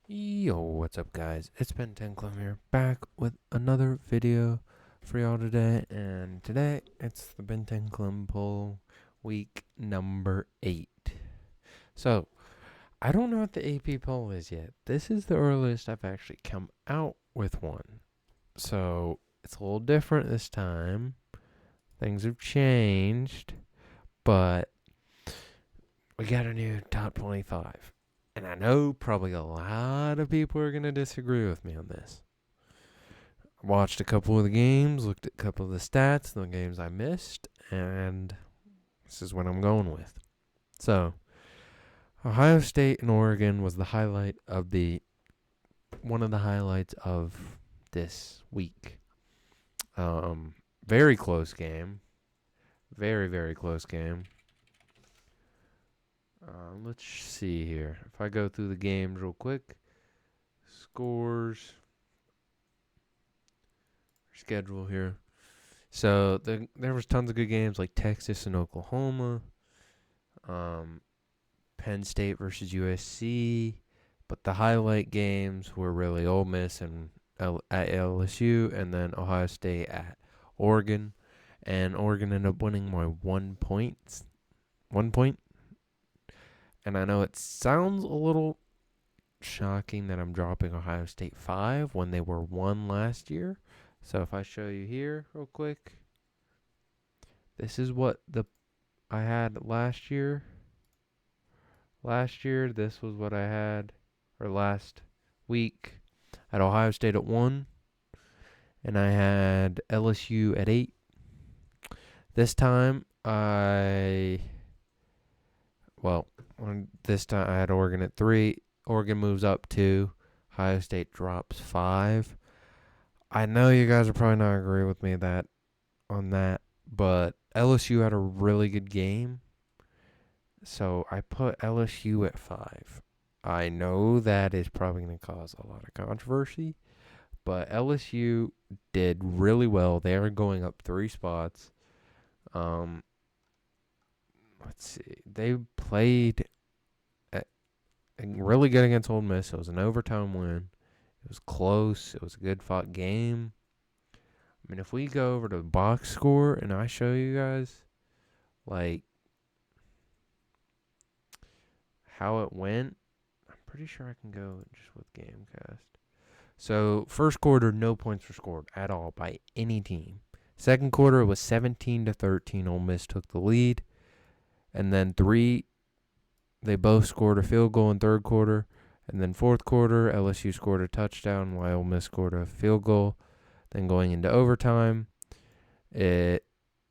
Yo, what's up, guys? It's Ben10clem here, back with another video for y'all today. And today, it's the Ben10clem poll week number 8. So, I don't know what the AP poll is yet. This is the earliest I've actually come out with one. So, it's a little different this time. Things have changed, but we got a new top 25. And I know probably a lot of people are going to disagree with me on this. I watched a couple of the games, looked at a couple of the stats, the games I missed, and this is what I'm going with. So, Ohio State and Oregon was the highlight of one of the highlights of this week. Very close game. Very, very close game. Let's see here. If I go through the games real quick, scores, schedule here. So there was tons of good games like Texas and Oklahoma, Penn State versus USC, but the highlight games were really Ole Miss and at LSU, and then Ohio State at Oregon, and Oregon ended up winning by 1 point. And I know it sounds a little shocking that I'm dropping Ohio State 5 when they were 1 last year. So if I show you here real quick, this is what I had last year. Last year, this was what I had, or last week. I had Ohio State at 1, and I had LSU at 8. This time, this time I had Oregon at 3. Oregon moves up 2. Ohio State drops 5. I know you guys are probably not agree with me on that, but LSU had a really good game, so I put LSU at 5. I know that is probably going to cause a lot of controversy, but LSU did really well. They are going up 3 spots. Let's see. They played really good against Ole Miss. It was an overtime win. It was close. It was a good fought game. I mean, if we go over to the box score and I show you guys, like, how it went, I'm pretty sure I can go just with Gamecast. So, first quarter, no points were scored at all by any team. Second quarter was 17-13. Ole Miss took the lead. And then they both scored a field goal in third quarter. And then fourth quarter, LSU scored a touchdown while Ole Miss scored a field goal. Then going into overtime, it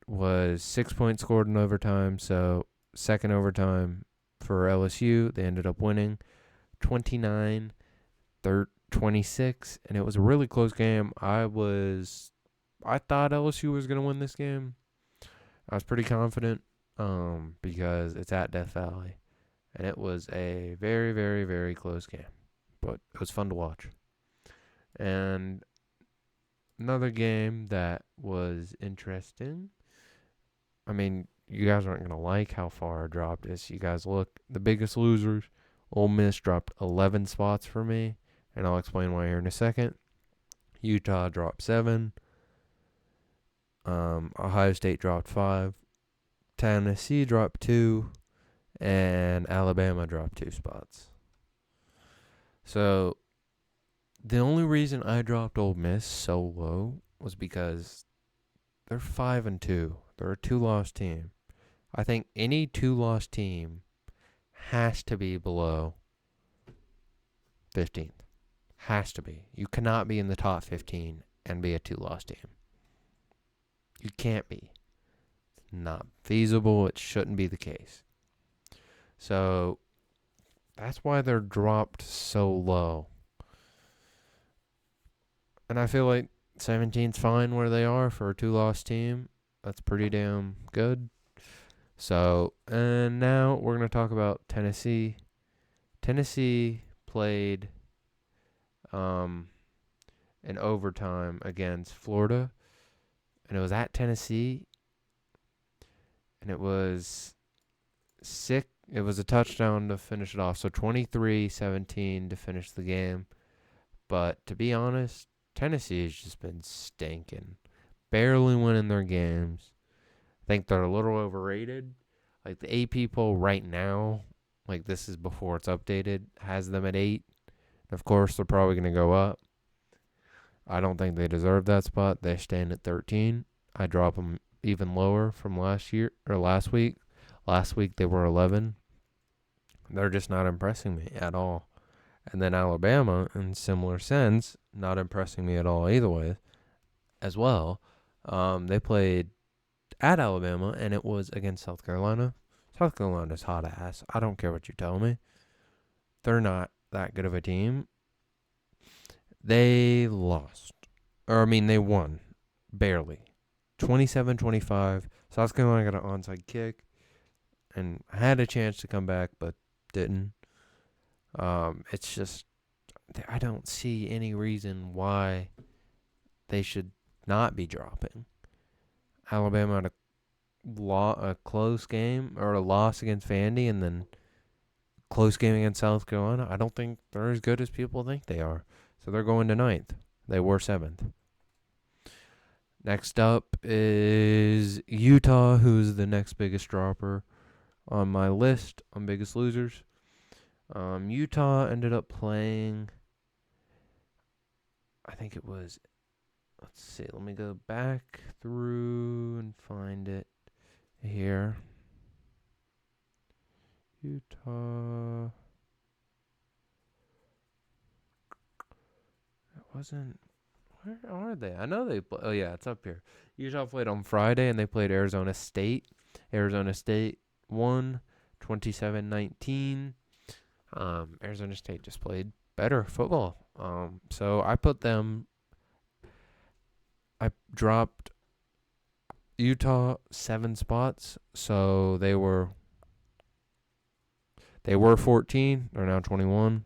was 6 points scored in overtime. So second overtime for LSU, they ended up winning 29-26, and it was a really close game. I thought LSU was going to win this game. I was pretty confident because it's at Death Valley. And it was a very, very, very close game. But it was fun to watch. And another game that was interesting. I mean, you guys aren't going to like how far I dropped this. You guys look, the biggest losers. Ole Miss dropped 11 spots for me. And I'll explain why here in a second. Utah dropped 7. Ohio State dropped 5. Tennessee dropped 2. And Alabama dropped 2 spots. So the only reason I dropped Ole Miss so low was because they're 5-2. They're a 2-loss team. I think any 2-loss team has to be below 15th. Has to be. You cannot be in the top 15 and be a 2-loss team. You can't be. It's not feasible. It shouldn't be the case. So that's why they're dropped so low. And I feel like 17's fine where they are for a 2-loss team. That's pretty damn good. So, and now we're going to talk about Tennessee. Tennessee played in overtime against Florida. And it was at Tennessee. And it was It was a touchdown to finish it off. So 23-17 to finish the game. But to be honest, Tennessee has just been stinking. Barely winning their games. I think they're a little overrated. Like the AP poll right now, like this is before it's updated, has them at 8. Of course, they're probably going to go up. I don't think they deserve that spot. They stand at 13. I drop them even lower from last week. Last week they were 11. They're just not impressing me at all. And then Alabama, in similar sense, not impressing me at all either way as well. They played at Alabama, and it was against South Carolina. South Carolina's hot ass. I don't care what you tell me. They're not that good of a team. They lost. They won. Barely. 27-25. South Carolina got an onside kick and had a chance to come back, but didn't. It's just, I don't see any reason why they should not be dropping. Alabama had a close game, or a loss against Vandy, and then close game against South Carolina. I don't think they're as good as people think they are. So they're going to 9th. They were 7th. Next up is Utah, who's the next biggest dropper on my list on biggest losers. Utah ended up playing, I think it was, let's see, let me go back through and find it here. Utah. It wasn't, where are they? I know they play. Oh, yeah, it's up here. Utah played on Friday, and they played Arizona State. Arizona State won 27-19. Arizona State just played better football. So I dropped Utah 7 spots. So they were 14. They're now 21.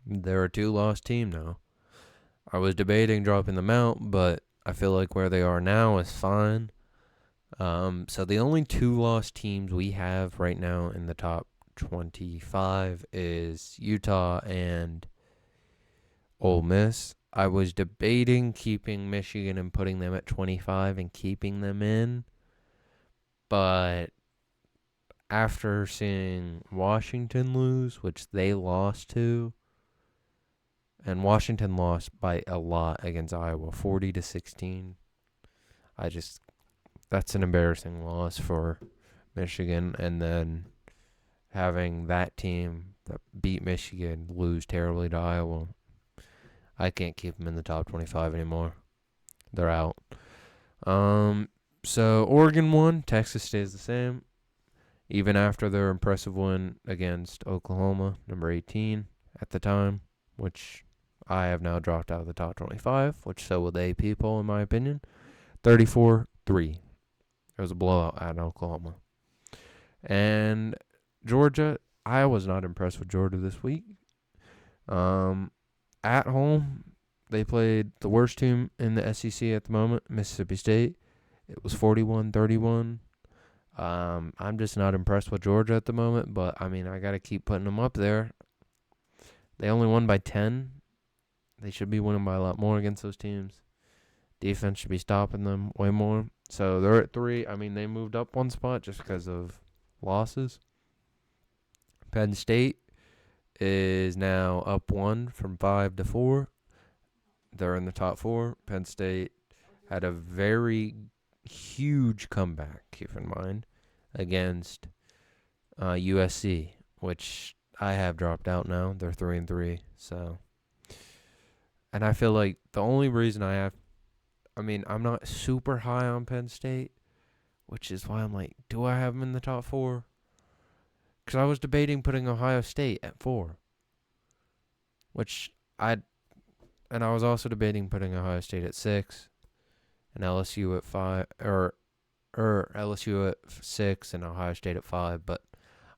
They're a 2-loss team now. I was debating dropping them out, but I feel like where they are now is fine. So the only 2-loss teams we have right now in the top 25 is Utah and Ole Miss. I was debating keeping Michigan and putting them at 25 and keeping them in, but after seeing Washington lose, which they lost to, and Washington lost by a lot against Iowa, 40-16. That's an embarrassing loss for Michigan, and then having that team that beat Michigan lose terribly to Iowa, I can't keep them in the top 25 anymore. They're out. So Oregon won. Texas stays the same, even after their impressive win against Oklahoma, number 18 at the time, which I have now dropped out of the top 25, which so will the AP poll, in my opinion. 34-3. It was a blowout at Oklahoma. And Georgia, I was not impressed with Georgia this week. At home, they played the worst team in the SEC at the moment, Mississippi State. It was 41-31. I'm just not impressed with Georgia at the moment, but, I got to keep putting them up there. They only won by 10. They should be winning by a lot more against those teams. Defense should be stopping them way more. So they're at 3. They moved up 1 spot just because of losses. Penn State is now up 1 from 5 to 4. They're in the top 4. Penn State had a very huge comeback, keep in mind, against USC, which I have dropped out now. They're 3-3. So, and I feel like the only reason I'm not super high on Penn State, which is why I'm like, do I have them in the top 4? Because I was debating putting Ohio State at 4, and I was also debating putting Ohio State at 6, and LSU at 5, or LSU at 6 and Ohio State at 5. But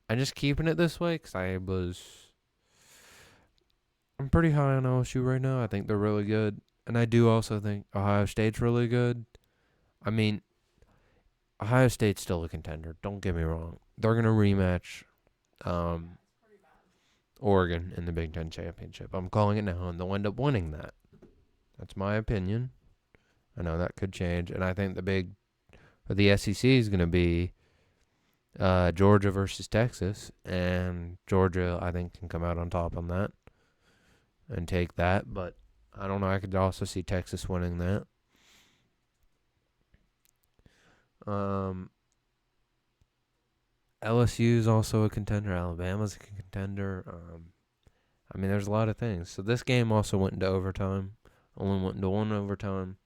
I'm just keeping it this way because I'm pretty high on LSU right now. I think they're really good, and I do also think Ohio State's really good. Ohio State's still a contender. Don't get me wrong. they're going to rematch Oregon in the Big Ten championship. I'm calling it now, and they'll end up winning that. That's my opinion. I know that could change, and I think the SEC is going to be Georgia versus Texas, and Georgia, I think, can come out on top on that and take that, but I don't know. I could also see Texas winning that. LSU is also a contender. Alabama's a contender. I mean, there's a lot of things. So this game also went into overtime. Only went into one overtime.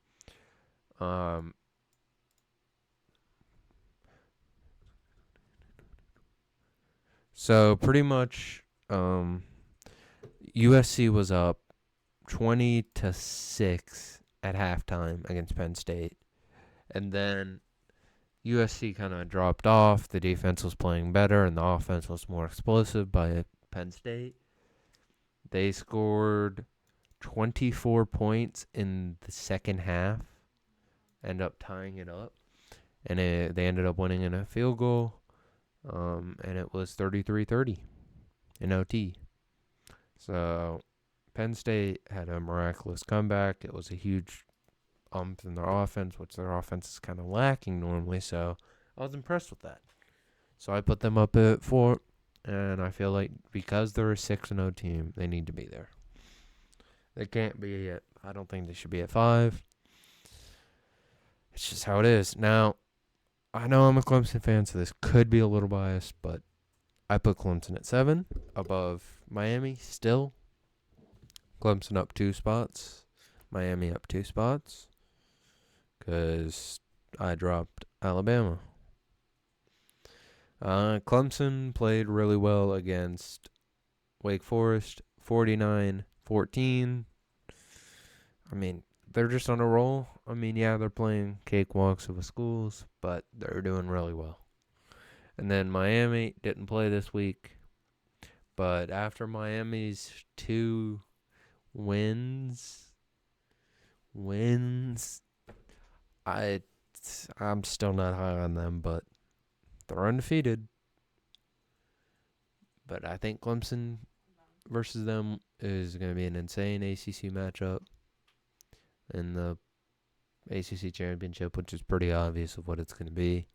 So pretty much, USC was up 20-6 at halftime against Penn State, and then USC kind of dropped off. The defense was playing better, and the offense was more explosive by Penn State. They scored 24 points in the second half, end up tying it up, and they ended up winning in a field goal, and it was 33-30 in OT. So Penn State had a miraculous comeback. It was a huge in their offense, which their offense is kind of lacking normally, so I was impressed with that. So I put them up at 4, and I feel like because they're a 6-0 team, they need to be there. They can't be at, I don't think they should be at 5. It's just how it is. Now, I know I'm a Clemson fan, so this could be a little biased, but I put Clemson at 7 above Miami still. Clemson up 2 spots. Miami up 2 spots. Because I dropped Alabama. Clemson played really well against Wake Forest, 49-14. I mean, they're just on a roll. I mean, yeah, they're playing cakewalks of the schools, but they're doing really well. And then Miami didn't play this week, but after Miami's 2 wins, I'm still not high on them, but they're undefeated. But I think Clemson versus them is going to be an insane ACC matchup in the ACC championship, which is pretty obvious of what it's going to be.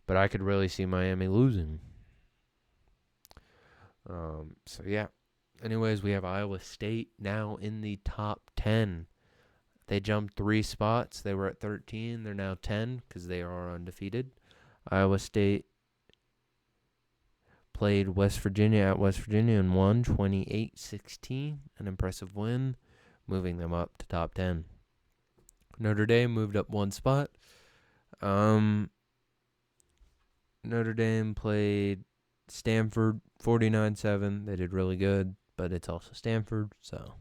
But I could really see Miami losing. So, yeah. Anyways, we have Iowa State now in the top 10. They jumped 3 spots. They were at 13. They're now 10 because they are undefeated. Iowa State played West Virginia at West Virginia and won 28-16. An impressive win, moving them up to top 10. Notre Dame moved up 1 spot. Notre Dame played Stanford 49-7. They did really good, but it's also Stanford, so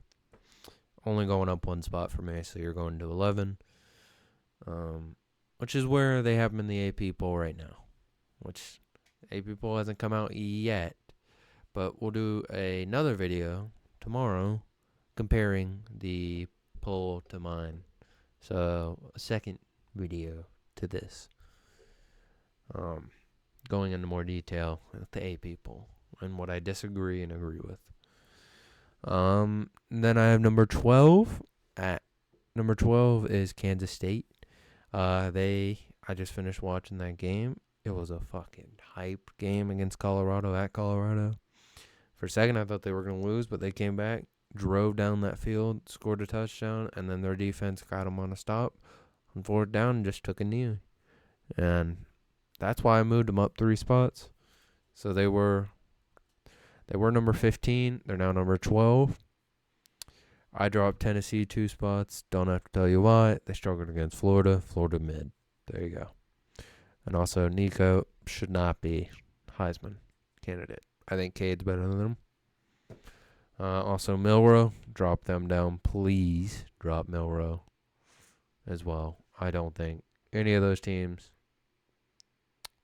only going up 1 spot for me, so you're going to 11, which is where they have them in the AP poll right now, which AP poll hasn't come out yet, but we'll do another video tomorrow comparing the poll to mine, so a second video to this, going into more detail with the AP poll and what I disagree and agree with. Then I have number 12. At number 12 is Kansas State. I just finished watching that game. It was a fucking hype game against Colorado at Colorado. For a second, I thought they were going to lose, but they came back, drove down that field, scored a touchdown, and then their defense got them on a stop on 4th down and just took a knee. And that's why I moved them up 3 spots. So they were number 15. They're now number 12. I dropped Tennessee 2 spots. Don't have to tell you why. They struggled against Florida. Florida mid. There you go. And also, Nico should not be Heisman candidate. I think Cade's better than him. Also, Milroe. Drop them down. Please drop Milroe as well. I don't think any of those teams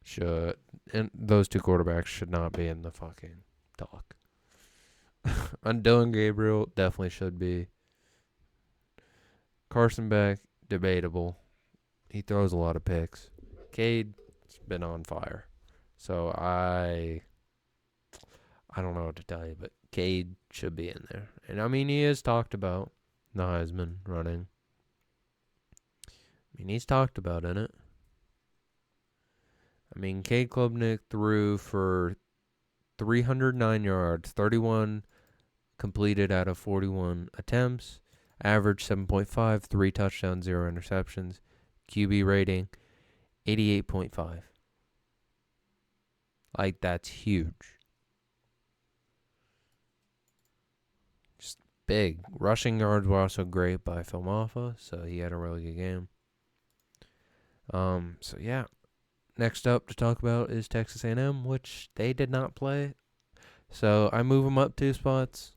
should. And those 2 quarterbacks should not be in the fucking talk. And Dylan Gabriel definitely should be. Carson Beck, debatable. He throws a lot of picks. Cade's been on fire. So I don't know what to tell you, but Cade should be in there. And I mean, he is talked about the Heisman running. I mean, he's talked about in it. I mean, Cade Klubnik threw for 309 yards, 31 completed out of 41 attempts, average 7.5, 3 touchdowns, 0 interceptions, QB rating 88.5. Like, that's huge. Just big. Rushing yards were also great by Filmoffa, so he had a really good game. So yeah. Next up to talk about is Texas A&M, which they did not play. So I move them up 2 spots.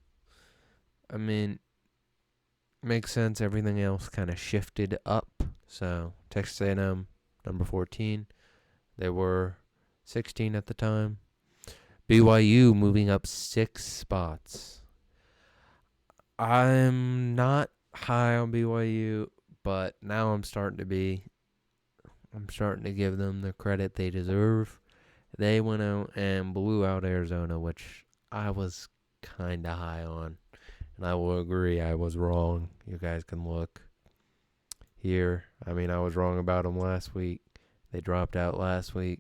I mean, makes sense. Everything else kind of shifted up. So Texas A&M, number 14. They were 16 at the time. BYU moving up 6 spots. I'm not high on BYU, but now I'm starting to be. I'm starting to give them the credit they deserve. They went out and blew out Arizona, which I was kind of high on. And I will agree, I was wrong. You guys can look here. I mean, I was wrong about them last week. They dropped out last week.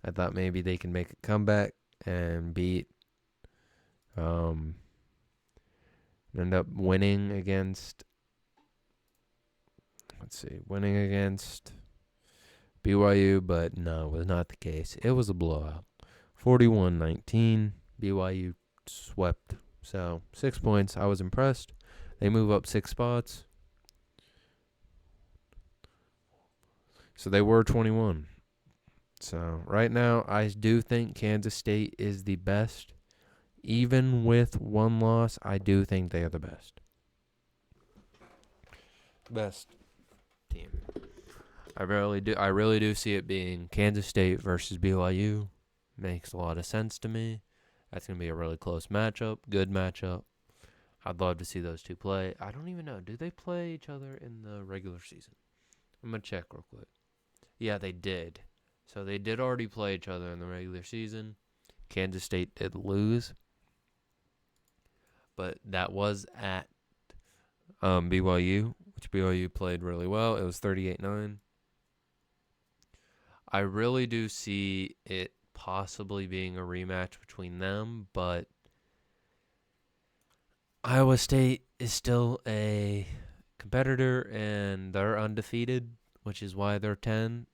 I thought maybe they can make a comeback and beat. End up winning against. Winning against BYU, but no, it was not the case. It was a blowout. 41-19. BYU swept. So, 6 points. I was impressed. They move up 6 spots. So, they were 21. So, right now, I do think Kansas State is the best. Even with 1 loss, I do think they are the best. Best team. I really do see it being Kansas State versus BYU. Makes a lot of sense to me. That's going to be a really close matchup. Good matchup. I'd love to see those two play. I don't even know. Do they play each other in the regular season? I'm going to check real quick. Yeah, they did. So they did already play each other in the regular season. Kansas State did lose. But that was at BYU, which BYU played really well. It was 38-9. I really do see it possibly being a rematch between them, but Iowa State is still a competitor, and they're undefeated, which is why they're 10.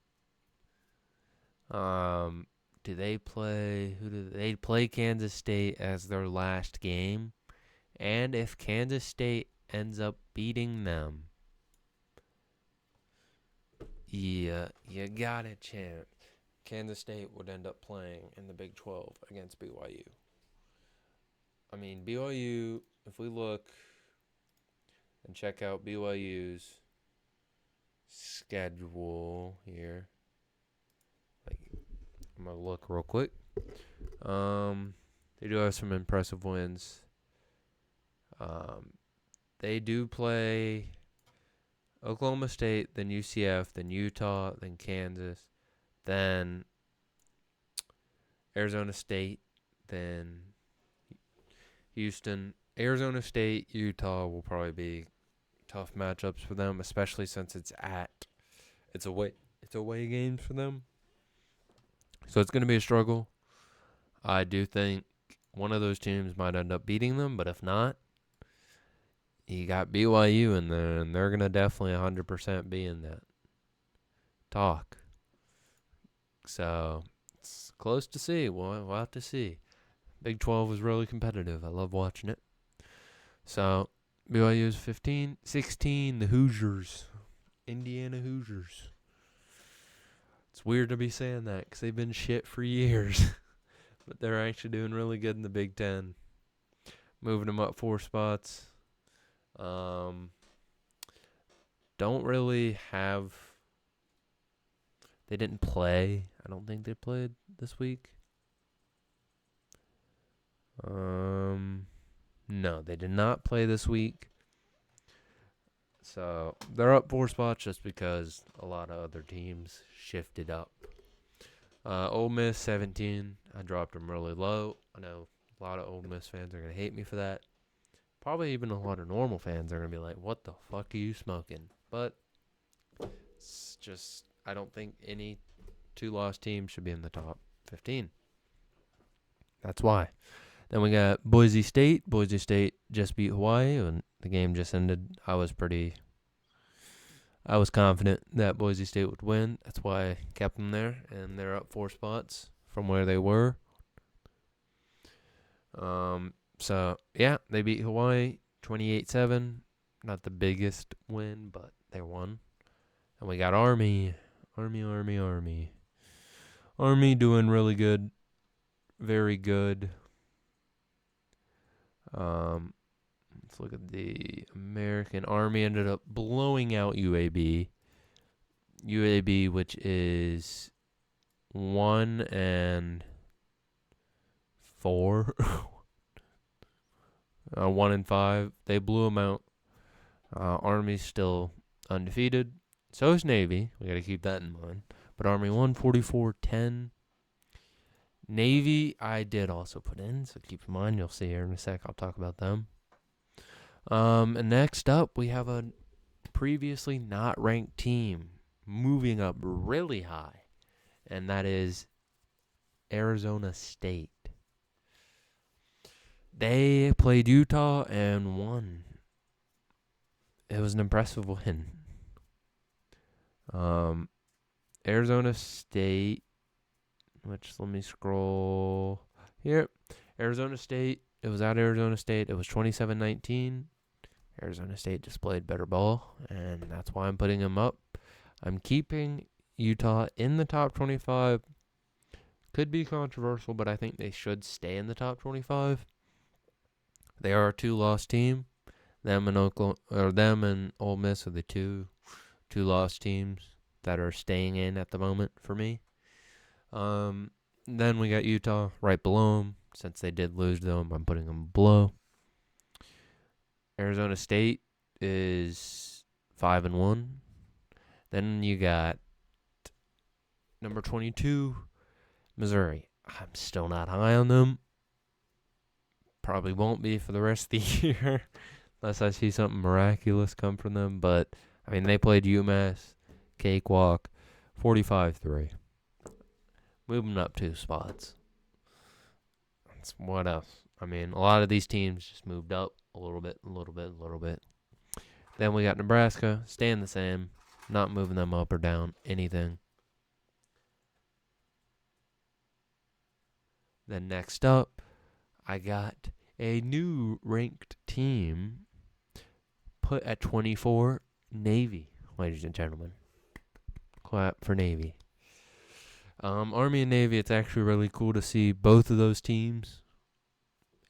Do they play? Who do they play? Kansas State as their last game, and if Kansas State ends up beating them, yeah, you got a chance. Kansas State would end up playing in the Big 12 against BYU. I mean, BYU, if we look and check out BYU's schedule here, I'm going to look real quick. They do have some impressive wins. They do play Oklahoma State, then UCF, then Utah, then Kansas, then Arizona State, then Houston. Arizona State, Utah will probably be tough matchups for them, especially since it's away games for them. So it's going to be a struggle. I do think one of those teams might end up beating them, but if not, you got BYU in there, and they're going to definitely 100% be in that talk. So it's close to see. We'll have to see. Big 12 was really competitive. I love watching it. So BYU is 15. 16, the Hoosiers. Indiana Hoosiers. It's weird to be saying that because they've been shit for years. But they're actually doing really good in the Big 10. Moving them up 4 spots. Don't really have. They didn't play. I don't think they played this week. No, they did not play this week. So they're up 4 spots just because a lot of other teams shifted up. Ole Miss 17. I dropped them really low. I know a lot of Ole Miss fans are gonna hate me for that. Probably even a lot of normal fans are gonna be like, "What the fuck are you smoking?" But it's just I don't think any two-loss team should be in the top 15. That's why. Then we got Boise State. Boise State just beat Hawaii, and the game just ended. I was confident that Boise State would win. That's why I kept them there, and they're up 4 spots from where they were. So yeah, they beat Hawaii 28-7. Not the biggest win, but they won. And we got Army doing really good, very good. Let's look at the American Army. Ended up blowing out UAB. UAB, which is 1-4, 1-5. They blew them out. Army's still undefeated. So is Navy. We got to keep that in mind. But Army won 44-10. Navy, I did also put in, so keep in mind. You'll see here in a sec. I'll talk about them. And next up, we have a previously not ranked team moving up really high, and that is Arizona State. They played Utah and won. It was an impressive win. Arizona State, which let me scroll here. Arizona State, it was at Arizona State. It was 27-19. Arizona State just played better ball, and that's why I'm putting them up. I'm keeping Utah in the top 25. Could be controversial, but I think they should stay in the top 25. They are a 2-loss team. Them and Ole Miss are the two-loss teams that are staying in at the moment for me. Then we got Utah right below them. Since they did lose them, I'm putting them below. Arizona State is 5-1. Then you got number 22, Missouri. I'm still not high on them. Probably won't be for the rest of the year unless I see something miraculous come from them. But, I mean, they played UMass, cakewalk, 45-3. Moving up 2 spots. What else? I mean, a lot of these teams just moved up a little bit. Then we got Nebraska, staying the same, not moving them up or down, anything. Then next up, I got a new ranked team put at 24, Navy, ladies and gentlemen. Clap for Navy. Army and Navy, it's actually really cool to see both of those teams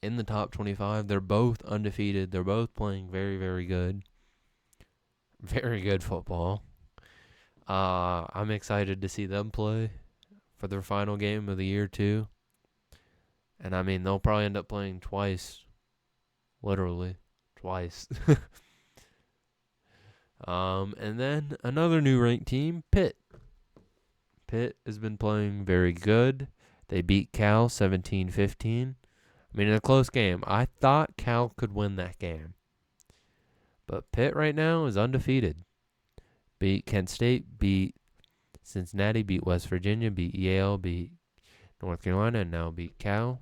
in the top 25. They're both undefeated. They're both playing very, very good. Very good football. I'm excited to see them play for their final game of the year, too. And, I mean, they'll probably end up playing twice. Literally. Twice. And then another new ranked team, Pitt. Pitt has been playing very good. They beat Cal 17-15. I mean, in a close game. I thought Cal could win that game. But Pitt right now is undefeated. Beat Kent State, beat Cincinnati, beat West Virginia, beat Yale, beat North Carolina, and now beat Cal.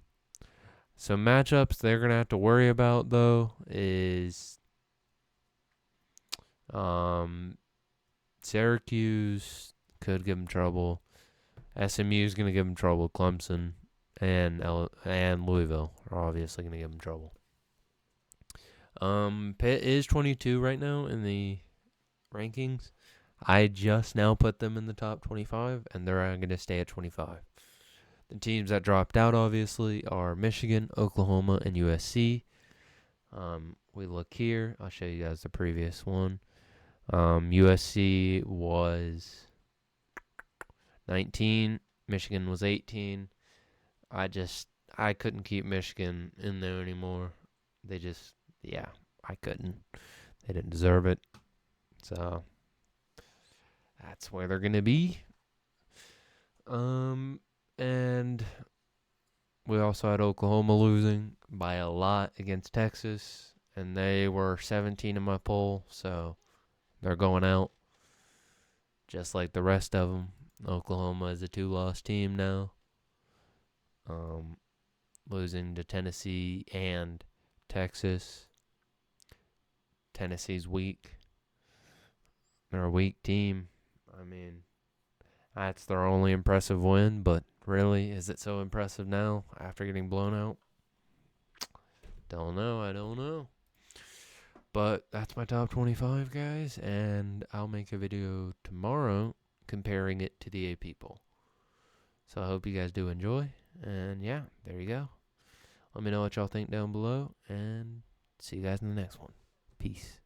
So matchups they're going to have to worry about, though, is Syracuse could give them trouble. SMU is going to give them trouble. Clemson and Louisville are obviously going to give them trouble. Pitt is 22 right now in the rankings. I just now put them in the top 25, and they're going to stay at 25. The teams that dropped out, obviously, are Michigan, Oklahoma, and USC. We look here. I'll show you guys the previous one. USC was 19. Michigan was 18. I couldn't keep Michigan in there anymore. I couldn't. They didn't deserve it. So, that's where they're going to be. And we also had Oklahoma losing by a lot against Texas, and they were 17 in my poll, so they're going out just like the rest of them. Oklahoma is a 2-loss team now, losing to Tennessee and Texas. Tennessee's weak. They're a weak team. I mean, that's their only impressive win, but really, is it so impressive now after getting blown out? Don't know. I don't know. But that's my top 25, guys, and I'll make a video tomorrow comparing it to the AP poll. So I hope you guys do enjoy, and yeah, there you go. Let me know what y'all think down below, and see you guys in the next one. Peace.